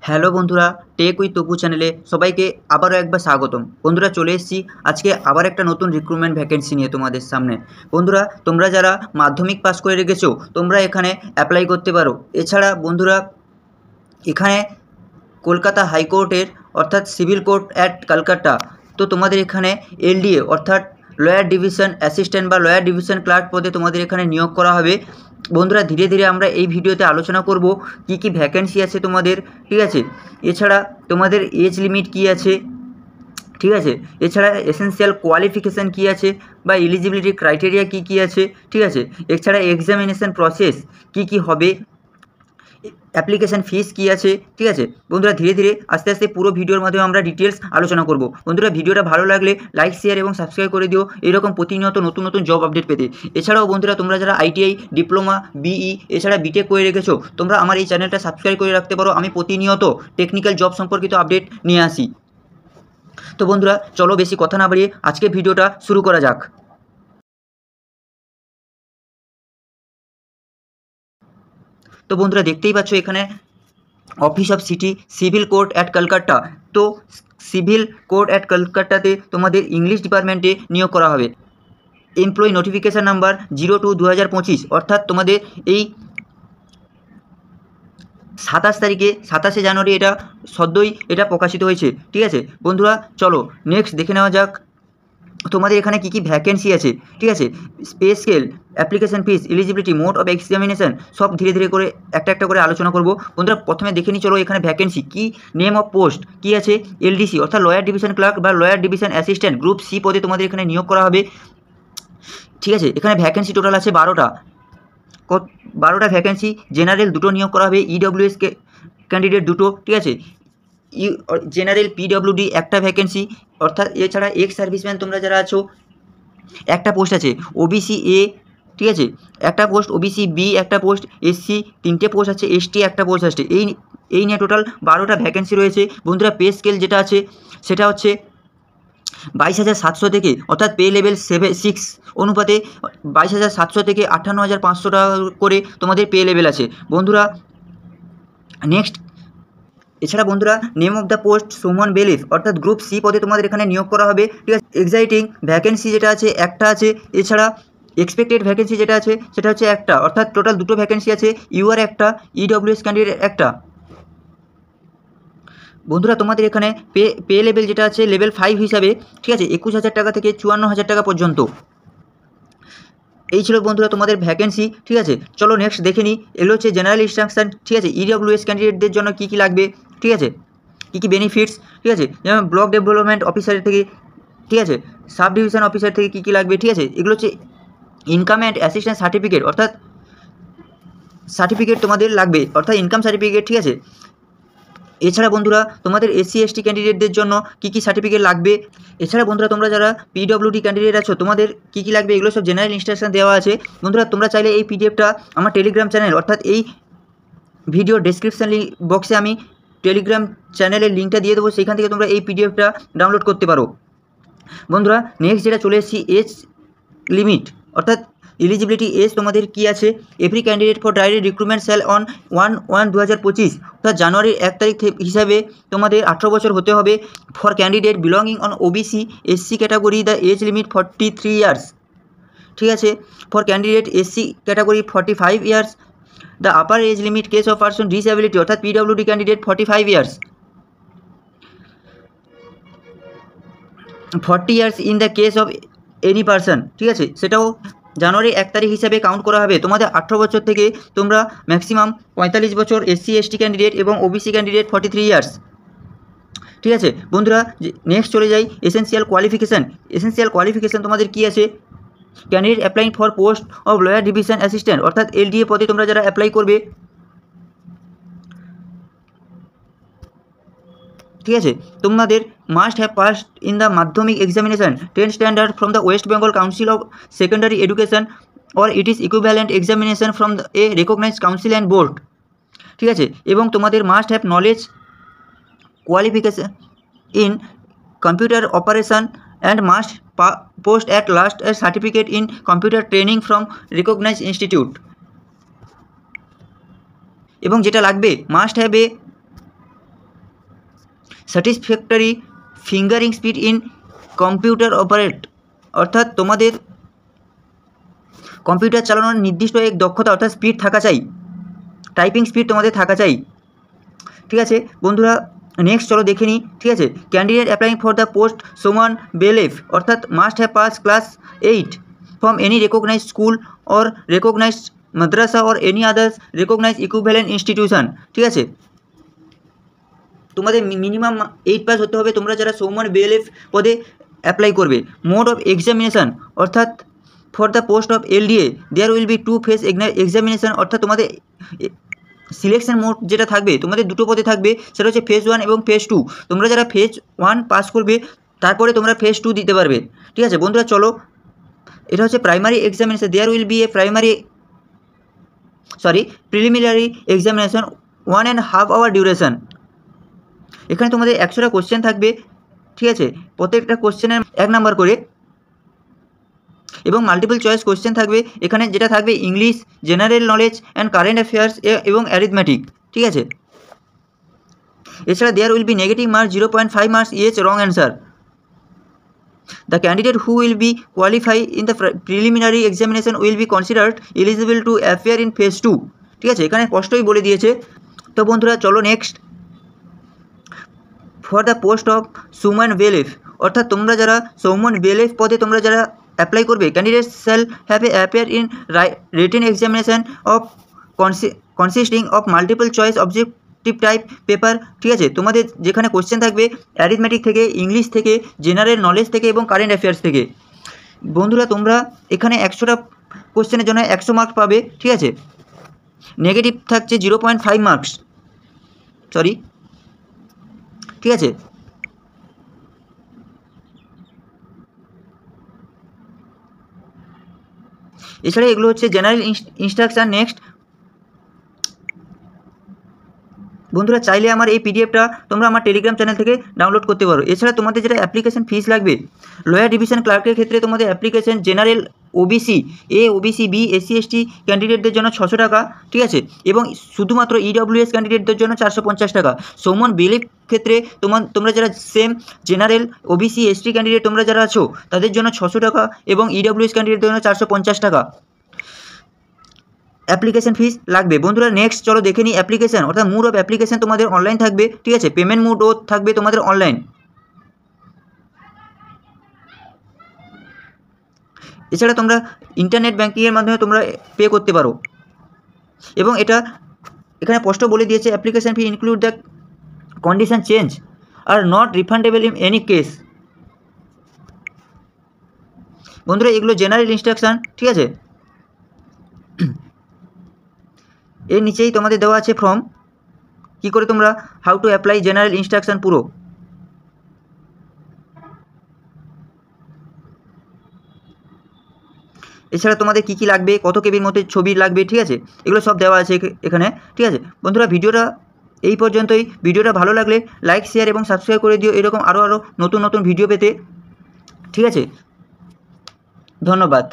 Hello বন্ধুরা, take with Tapu চ্যানেলে সবাইকে আবারও একবার স্বাগতম। বন্ধুরা চলে এসেছি আজকে আবার একটা নতুন রিক্রুটমেন্ট ভ্যাকেন্সি নিয়ে তোমাদের সামনে। বন্ধুরা তোমরা যারা মাধ্যমিক পাস করে রেখেছো তোমরা এখানে অ্যাপ্লাই করতে পারো। এছাড়া বন্ধুরা এখানে কলকাতা হাইকোর্টের অর্থাৎ সিভিল কোর্ট অ্যাট কলকাতা, তো তোমাদের এখানে এলডিএ অর্থাৎ লয়ার ডিভিশন অ্যাসিস্ট্যান্ট বা লয়ার ডিভিশন ক্লার্ক পদে তোমাদের এখানে নিয়োগ করা হবে। বন্ধুরা ধীরে ধীরে আমরা এই ভিডিওতে আলোচনা করব কি কি ভ্যাকেন্সি আছে তোমাদের, ঠিক আছে। এছাড়া তোমাদের এজ লিমিট কি আছে, ঠিক আছে। এছাড়া এসেনশিয়াল কোয়ালিফিকেশান কী আছে বা এলিজিবিলিটি ক্রাইটেরিয়া কী কী আছে, ঠিক আছে। এছাড়া এক্সামিনেশান প্রসেস কী কী হবে, অ্যাপ্লিকেশান ফিস কী আছে, ঠিক আছে। বন্ধুরা ধীরে ধীরে আস্তে আস্তে পুরো ভিডিওর মাধ্যমে আমরা ডিটেলস আলোচনা করব। বন্ধুরা ভিডিওটা ভালো লাগলে লাইক শেয়ার এবং সাবস্ক্রাইব করে দিও এরকম প্রতিনিয়ত নতুন নতুন জব আপডেট পেতে। এছাড়াও বন্ধুরা তোমরা যারা আইটিআই, ডিপ্লোমা, বিই এছাড়া বিটেক করে রেখেছো তোমরা আমার এই চ্যানেলটা সাবস্ক্রাইব করে রাখতে পারো। আমি প্রতিনিয়ত টেকনিক্যাল জব সম্পর্কিত আপডেট নিয়ে আসি। তো বন্ধুরা চলো বেশি কথা না বাড়িয়ে আজকে ভিডিওটা শুরু করা যাক। তো বন্ধুরা দেখতেই পাচ্ছ এখানে office of city civil court at Kolkata. তো সিভিল কোর্ট অ্যাট কলকাতাতে তোমাদের ইংলিশ ডিপার্টমেন্টে নিয়োগ করা হবে। এমপ্লয়ি নোটিফিকেশান নাম্বার 02/2025, অর্থাৎ তোমাদের এই 27 জানুয়ারি এটা সদ্যই এটা প্রকাশিত হয়েছে, ঠিক আছে। বন্ধুরা চলো নেক্সট দেখে নেওয়া যাক তোমাদের এখানে কী কী ভ্যাকেন্সি আছে, ঠিক আছে। Pay scale, application fees, eligibility, mode of examination সব ধীরে ধীরে করে একটা একটা করে আলোচনা করব। বন্ধুরা প্রথমে দেখে নিই চলো এখানে ভ্যাকেন্সি কি, নেম অফ পোস্ট কী আছে, এলডিসি অর্থাৎ লয়ার ডিভিশন ক্লার্ক বা lower division assistant group C পদে তোমাদের এখানে নিয়োগ করা হবে, ঠিক আছে। এখানে ভ্যাকেন্সি টোটাল আছে 12টা ভ্যাকেন্সি। জেনারেল 2টো নিয়োগ করা হবে, ইডব্লিউএস ক্যান্ডিডেট 2টো, ঠিক আছে। জেনারেল পিডব্লিউডি একটা ভ্যাকেন্সি, অর্থাৎ এছাড়া এক্স সার্ভিসম্যান তোমরা যারা আছো একটা পোস্ট আছে, ওবিসি এ, ঠিক আছে একটা পোস্ট, ওবিসি বি একটা পোস্ট, এসসি 3টে পোস্ট আছে, এসটি একটা পোস্ট আছে। এই নিয়ে টোটাল 12টা ভ্যাকেন্সি রয়েছে। বন্ধুরা পে স্কেল যেটা আছে সেটা হচ্ছে 22,700 থেকে, অর্থাৎ পে লেভেল 6 অনুপাতে 22,700 থেকে 58,500 টাকা করে তোমাদের পে লেভেল আছে। বন্ধুরা নেক্সট এছাড়া বন্ধুরা name of the post Suman bailiff, অর্থাৎ গ্রুপ সি পদে তোমাদের এখানে নিয়োগ করা হবে, ঠিক আছে। এক্সাইটিং ভ্যাকেন্সি যেটা আছে একটা আছে। এছাড়া এক্সপেক্টেড ভ্যাকেন্সি যেটা আছে সেটা হচ্ছে একটা, অর্থাৎ টোটাল 2টো ভ্যাকেন্সি আছে, ইউআর একটা, ইডব্লিউএস ক্যান্ডিডেট একটা। বন্ধুরা তোমাদের এখানে পে লেভেল যেটা আছে লেভেল 5 হিসাবে, ঠিক আছে, 21,000 টাকা থেকে 54,000 টাকা পর্যন্ত। এই ছিল বন্ধুরা তোমাদের ভ্যাকেন্সি, ঠিক আছে। চলো নেক্সট দেখে নিই। এগুলো হচ্ছে জেনারেল ইনস্ট্রাকশান, ঠিক আছে। ইডব্লিউএস ক্যান্ডিডেটদের জন্য কী কী লাগবে, ঠিক আছে, কী কী বেনিফিটস, ঠিক আছে। যেমন ব্লক ডেভেলপমেন্ট অফিসারের থেকে, ঠিক আছে, সাব ডিভিশন অফিসার থেকে কী কী লাগবে, ঠিক আছে। এগুলো হচ্ছে ইনকাম অ্যান্ড অ্যাসিস্ট্যান্স সার্টিফিকেট, অর্থাৎ সার্টিফিকেট তোমাদের লাগবে, অর্থাৎ ইনকাম সার্টিফিকেট, ঠিক আছে। এছাড়া বন্ধুরা তোমাদের এসসি এসটি ক্যান্ডিডেটদের জন্য কী কী সার্টিফিকেট লাগবে। এছাড়া বন্ধুরা তোমরা যারা পিডব্লিউডি ক্যান্ডিডেট আছো তোমাদের কী কী লাগবে এগুলো সব জেনারেল ইনস্ট্রাকশন দেওয়া আছে। বন্ধুরা তোমরা চাইলে এই পিডিএফটা আমার টেলিগ্রাম চ্যানেল, অর্থাৎ এই ভিডিও ডেসক্রিপশান বক্সে আমি টেলিগ্রাম চ্যানেলের লিঙ্কটা দিয়ে দেবো, সেইখান থেকে তোমরা এই পিডিএফটা ডাউনলোড করতে পারো। বন্ধুরা নেক্সট যেটা চলে এসেছি এজ লিমিট, অর্থাৎ এলিজিবিলিটি এজ তোমাদের কী আছে। Every candidate for direct recruitment sell on 1/1/2025, অর্থাৎ জানুয়ারির 1 তারিখ হিসাবে তোমাদের 18 বছর হতে হবে। For candidate belonging on OBC SC category the age limit 43 years, ঠিক আছে। For candidate SC category 45 years. The upper age limit case of person disability, অর্থাৎ PWD candidate 45 years. 40 years in the case of any person, ঠিক আছে, সেটাও জানুয়ারি 1 তারিখ হিসাবে count করা হবে। তোমাদের 18 বছর থেকে তোমরা ম্যাক্সিমাম 45 বছর এসসি এসটি ক্যান্ডিডেট এবং ওবিসি ক্যান্ডিডেট 43 ইয়ার্স, ঠিক আছে। বন্ধুরা নেক্সট চলে যাই এসেনশিয়াল কোয়ালিফিকেশান। এসেনশিয়াল কোয়ালিফিকেশান তোমাদের কী আছে। Candidate applying for post of lower division assistant, অর্থাৎ এলডিএ পদে তোমরা যারা অ্যাপ্লাই করবে, ঠিক আছে, তোমাদের must have passed in the Madhyamik examination 10 standard from the West Bengal Council of Secondary Education or it is equivalent examination from a recognised council and board, ঠিক আছে। এবং তোমাদের must have knowledge qualification in computer operation and must post at last a certificate in computer training from recognised institute. এবং যেটা লাগবে must have a satisfactory fingering speed in computer operate, অর্থাৎ তোমাদের computer চালানোর নির্দিষ্ট এক দক্ষতা অর্থাৎ স্পিড থাকা চাই, টাইপিং স্পিড তোমাদের থাকা চাই। ঠিক আছে বন্ধুরা, নেক্সট চলো দেখে নিই। ঠিক আছে, candidate applying for the post সোমান বেলেফ, অর্থাৎ must have pass class 8 from any recognized school or recognized madrasa or any others recognized equivalent institution. ঠিক আছে, তোমাদের মিনিমাম 8 পাস হতে হবে তোমরা যারা সৌমান বেলেফ পদে অ্যাপ্লাই করবে। মোড অফ এক্সামিনেশান, অর্থাৎ for the post of LDA there will be 2 phase examination, অর্থাৎ তোমাদের সিলেকশন মোড যেটা থাকবে তোমাদের দুটো পদে থাকবে, সেটা হচ্ছে ফেজ 1 এবং ফেজ 2। তোমরা যারা ফেজ 1 পাস করবে তারপরে তোমরা ফেজ 2 দিতে পারবে। ঠিক আছে বন্ধুরা, চলো এটা হচ্ছে primary examination, there will be a preliminary examination 1.5 hour duration. এখানে তোমাদের 100টা কোশ্চেন থাকবে। ঠিক আছে, প্রত্যেকটা কোশ্চেনের 1 নাম্বার করে এবং মাল্টিপল চয়েস কোশ্চেন থাকবে। এখানে যেটা থাকবে English, general knowledge and current affairs এবং অ্যারিথমেটিক। ঠিক আছে, এছাড়া there will be negative marks 0.5 marks each wrong answer. The candidate who will be qualify in the preliminary examination will be considered eligible to appear in phase 2। ঠিক আছে, এখানে স্পষ্টই বলে দিয়েছে। তো বন্ধুরা চলো next, for the post of সুমান বেলেফ, অর্থাৎ তোমরা যারা সৌমন বেলেফ পদে তোমরা যারা অ্যাপ্লাই করবে, candidate shall have a appear in written examination of consisting of multiple choice objective type paper. ঠিক আছে, তোমাদের যেখানে কোশ্চেন থাকবে অ্যারিথমেটিক থেকে, ইংলিশ থেকে, জেনারেল নলেজ থেকে এবং কারেন্ট অ্যাফেয়ার্স থেকে। বন্ধুরা তোমরা এখানে 100টা কোশ্চেনের জন্য 100 মার্কস পাবে। ঠিক আছে, নেগেটিভ থাকছে 0.5 মার্কস, সরি। ঠিক আছে, এছাড়া এগুলো হচ্ছে জেনারেল ইনস্ট্রাকশান। নেক্সট বন্ধুরা, চাইলে আমার এই পিডিএফটা তোমরা আমার টেলিগ্রাম চ্যানেল থেকে ডাউনলোড করতে পারো। এছাড়া তোমাদের যেটা অ্যাপ্লিকেশন ফিস লাগবে, লোয়ার ডিভিশন ক্লার্কের ক্ষেত্রে তোমাদের application general OBC A, OBC B, SC ST ক্যান্ডিডেটদের জন্য 600 টাকা। ঠিক আছে, এবং শুধুমাত্র EWS ক্যান্ডিডেটদের জন্য 450 টাকা। সৌমন বেলেফ ক্ষেত্রে তোমরা যারা same general OBC ST candidate তোমরা যারা আছো তাদের জন্য 600 টাকা এবং EWS ক্যান্ডিডেটদের জন্য 450 টাকা অ্যাপ্লিকেশন ফিস লাগবে। বন্ধুরা নেক্সট চলো দেখে নিই অ্যাপ্লিকেশন, অর্থাৎ মোড অফ অ্যাপ্লিকেশন তোমাদের অনলাইন থাকবে। ঠিক আছে, পেমেন্ট মোডও থাকবে তোমাদের অনলাইন। এছাড়া তোমরা ইন্টারনেট ব্যাঙ্কিংয়ের মাধ্যমে তোমরা পে করতে পারো। এবং এখানে স্পষ্ট বলে দিয়েছে application fee include the condition change are not refundable in any case. বন্ধুরা এগুলো জেনারেল ইনস্ট্রাকশান। ঠিক আছে, এর নিচেই তোমাদের দেওয়া আছে ফর্ম, কী করে তোমরা how to apply general instruction পুরো। এছাড়া তোমাদের কী কী লাগবে, কত কেবির মধ্যে ছবি লাগবে। ঠিক আছে, এগুলো সব দেওয়া আছে এখানে। ঠিক আছে বন্ধুরা, ভিডিওটা এই পর্যন্তই। ভিডিওটা ভালো লাগলে লাইক, শেয়ার এবং সাবস্ক্রাইব করে দিও এরকম আরও নতুন নতুন ভিডিও পেতে। ঠিক আছে, ধন্যবাদ।